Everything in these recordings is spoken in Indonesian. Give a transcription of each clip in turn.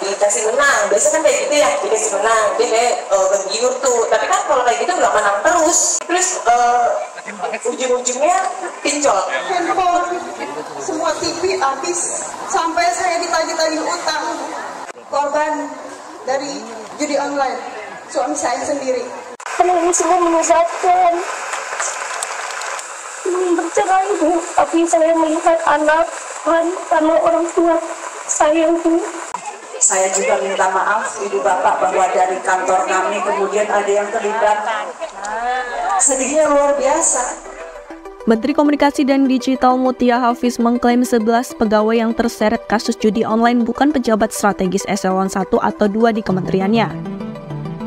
dikasih menang. Biasanya kan kayak gitu ya, dikasih menang, dia kayak tergiur tuh. Tapi kan kalau kayak gitu nggak menang terus. Terus ujung-ujungnya pinjol. Handphone, semua TV habis, sampai saya ditagih-tagih utang. Korban dari judi online, suami saya sendiri. Karena ini semua menyesatkan. Bercerai Bu, tapi saya melihat anak karena orang tua saya Bu. Saya juga minta maaf Ibu Bapak bahwa dari kantor kami kemudian ada yang terlibat. Sedihnya luar biasa. Menteri Komunikasi dan Digital Mutia Hafiz mengklaim 11 pegawai yang terseret kasus judi online bukan pejabat strategis eselon 1 atau 2 di kementeriannya.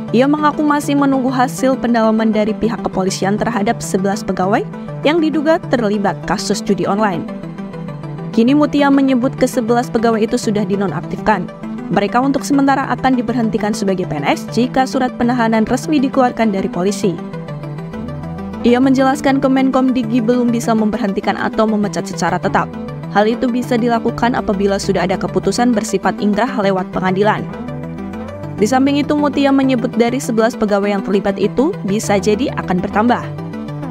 Ia mengaku masih menunggu hasil pendalaman dari pihak kepolisian terhadap 11 pegawai yang diduga terlibat kasus judi online. Kini Mutia menyebut ke-11 pegawai itu sudah dinonaktifkan. Mereka untuk sementara akan diberhentikan sebagai PNS jika surat penahanan resmi dikeluarkan dari polisi. Ia menjelaskan Kemenkom Digi belum bisa memberhentikan atau memecat secara tetap. Hal itu bisa dilakukan apabila sudah ada keputusan bersifat inkrah lewat pengadilan. Di samping itu, Mutia menyebut dari 11 pegawai yang terlibat itu bisa jadi akan bertambah.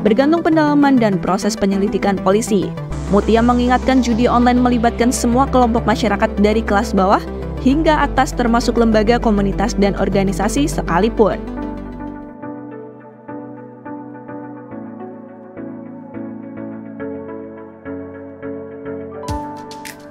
Bergantung pendalaman dan proses penyelidikan polisi, Mutia mengingatkan judi online melibatkan semua kelompok masyarakat dari kelas bawah hingga atas termasuk lembaga, komunitas, dan organisasi sekalipun.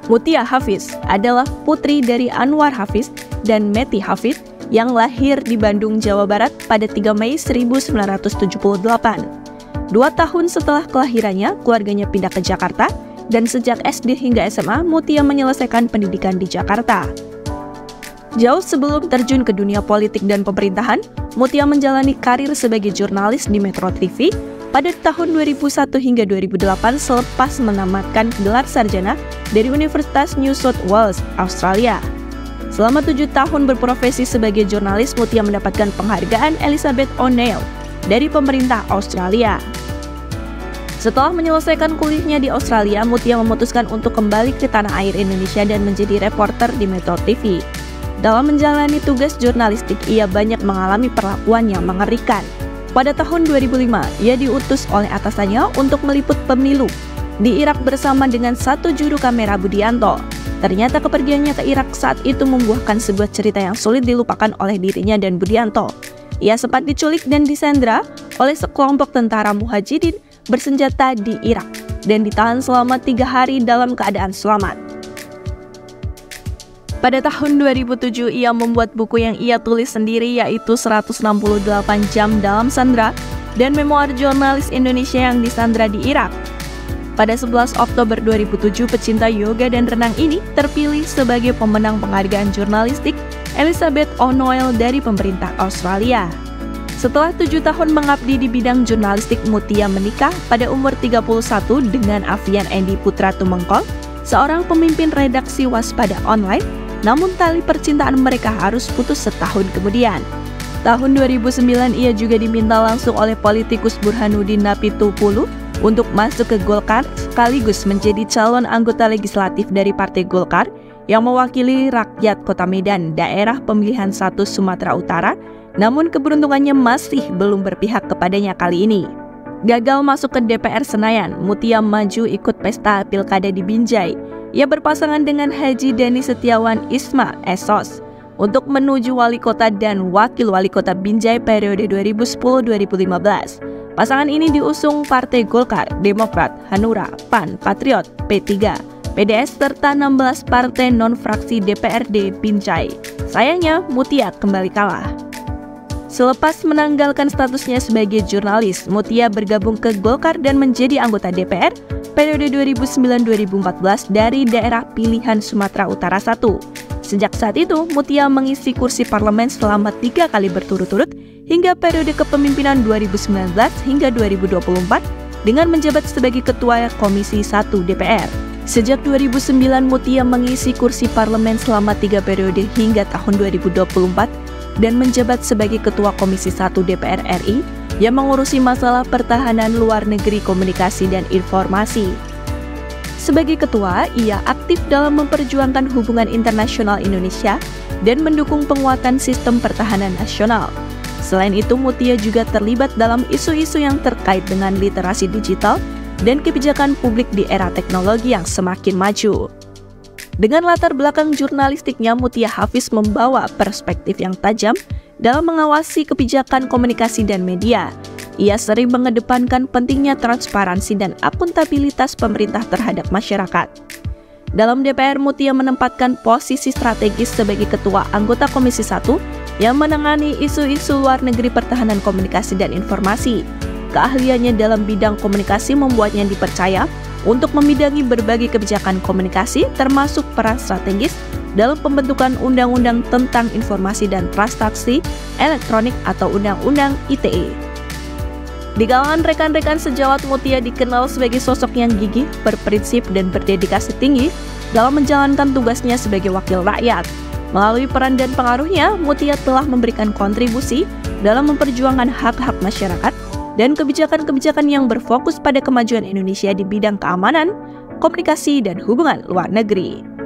Mutia Hafiz adalah putri dari Anwar Hafiz dan Meti Hafiz yang lahir di Bandung, Jawa Barat pada 3 Mei 1978. 2 tahun setelah kelahirannya, keluarganya pindah ke Jakarta dan sejak SD hingga SMA, Mutia menyelesaikan pendidikan di Jakarta. Jauh sebelum terjun ke dunia politik dan pemerintahan, Mutia menjalani karir sebagai jurnalis di Metro TV pada tahun 2001 hingga 2008 selepas menamatkan gelar sarjana dari Universitas New South Wales, Australia. Selama 7 tahun berprofesi sebagai jurnalis, Mutia mendapatkan penghargaan Elizabeth O'Neill dari pemerintah Australia. Setelah menyelesaikan kuliahnya di Australia, Mutia memutuskan untuk kembali ke tanah air Indonesia dan menjadi reporter di Metro TV. Dalam menjalani tugas jurnalistik, ia banyak mengalami perlakuan yang mengerikan. Pada tahun 2005, ia diutus oleh atasannya untuk meliput pemilu di Irak bersama dengan satu juru kamera, Budianto. Ternyata kepergiannya ke Irak saat itu membuahkan sebuah cerita yang sulit dilupakan oleh dirinya dan Budianto. Ia sempat diculik dan disandra oleh sekelompok tentara muhajirin bersenjata di Irak dan ditahan selama 3 hari dalam keadaan selamat. Pada tahun 2007, ia membuat buku yang ia tulis sendiri, yaitu 168 Jam Dalam Sandra dan memoir jurnalis Indonesia yang disandra di Irak. Pada 11 Oktober 2007, pecinta yoga dan renang ini terpilih sebagai pemenang penghargaan jurnalistik Elizabeth O'Neill dari pemerintah Australia. Setelah 7 tahun mengabdi di bidang jurnalistik, Mutia menikah pada umur 31 dengan Avian Endi Putra Tumengkol, seorang pemimpin redaksi Waspada Online. Namun tali percintaan mereka harus putus setahun kemudian. Tahun 2009 ia juga diminta langsung oleh politikus Burhanuddin Napitupulu untuk masuk ke Golkar sekaligus menjadi calon anggota legislatif dari Partai Golkar yang mewakili rakyat Kota Medan, daerah pemilihan 1 Sumatera Utara, namun keberuntungannya masih belum berpihak kepadanya kali ini. Gagal masuk ke DPR Senayan, Mutia maju ikut pesta pilkada di Binjai. Ia berpasangan dengan Haji Deni Setiawan Isma Esos untuk menuju wali kota dan wakil wali kota Binjai periode 2010-2015. Pasangan ini diusung Partai Golkar, Demokrat, Hanura, PAN, Patriot, P3, PDS serta 16 partai non-fraksi DPRD Binjai. Sayangnya, Mutia kembali kalah. Selepas menanggalkan statusnya sebagai jurnalis, Mutia bergabung ke Golkar dan menjadi anggota DPR periode 2009-2014 dari daerah pilihan Sumatera Utara 1. Sejak saat itu, Mutia mengisi kursi parlemen selama 3 kali berturut-turut hingga periode kepemimpinan 2019 hingga 2024 dengan menjabat sebagai Ketua Komisi 1 DPR. Sejak 2009, Mutia mengisi kursi parlemen selama 3 periode hingga tahun 2024 dan menjabat sebagai Ketua Komisi 1 DPR RI yang mengurusi masalah pertahanan luar negeri, komunikasi, dan informasi. Sebagai ketua, ia aktif dalam memperjuangkan hubungan internasional Indonesia dan mendukung penguatan sistem pertahanan nasional. Selain itu, Mutia juga terlibat dalam isu-isu yang terkait dengan literasi digital dan kebijakan publik di era teknologi yang semakin maju. Dengan latar belakang jurnalistiknya, Mutia Hafiz membawa perspektif yang tajam dalam mengawasi kebijakan komunikasi dan media. Ia sering mengedepankan pentingnya transparansi dan akuntabilitas pemerintah terhadap masyarakat. Dalam DPR, Mutia menempatkan posisi strategis sebagai Ketua Anggota Komisi 1 yang menangani isu-isu luar negeri, pertahanan, komunikasi, dan informasi. Keahliannya dalam bidang komunikasi membuatnya dipercaya untuk membidangi berbagai kebijakan komunikasi, termasuk peran strategis dalam pembentukan Undang-Undang tentang Informasi dan Transaksi Elektronik atau Undang-Undang ITE. Di kalangan rekan-rekan sejawat, Mutia dikenal sebagai sosok yang gigih, berprinsip, dan berdedikasi tinggi dalam menjalankan tugasnya sebagai wakil rakyat. Melalui peran dan pengaruhnya, Mutia telah memberikan kontribusi dalam memperjuangkan hak-hak masyarakat dan kebijakan-kebijakan yang berfokus pada kemajuan Indonesia di bidang keamanan, komunikasi, dan hubungan luar negeri.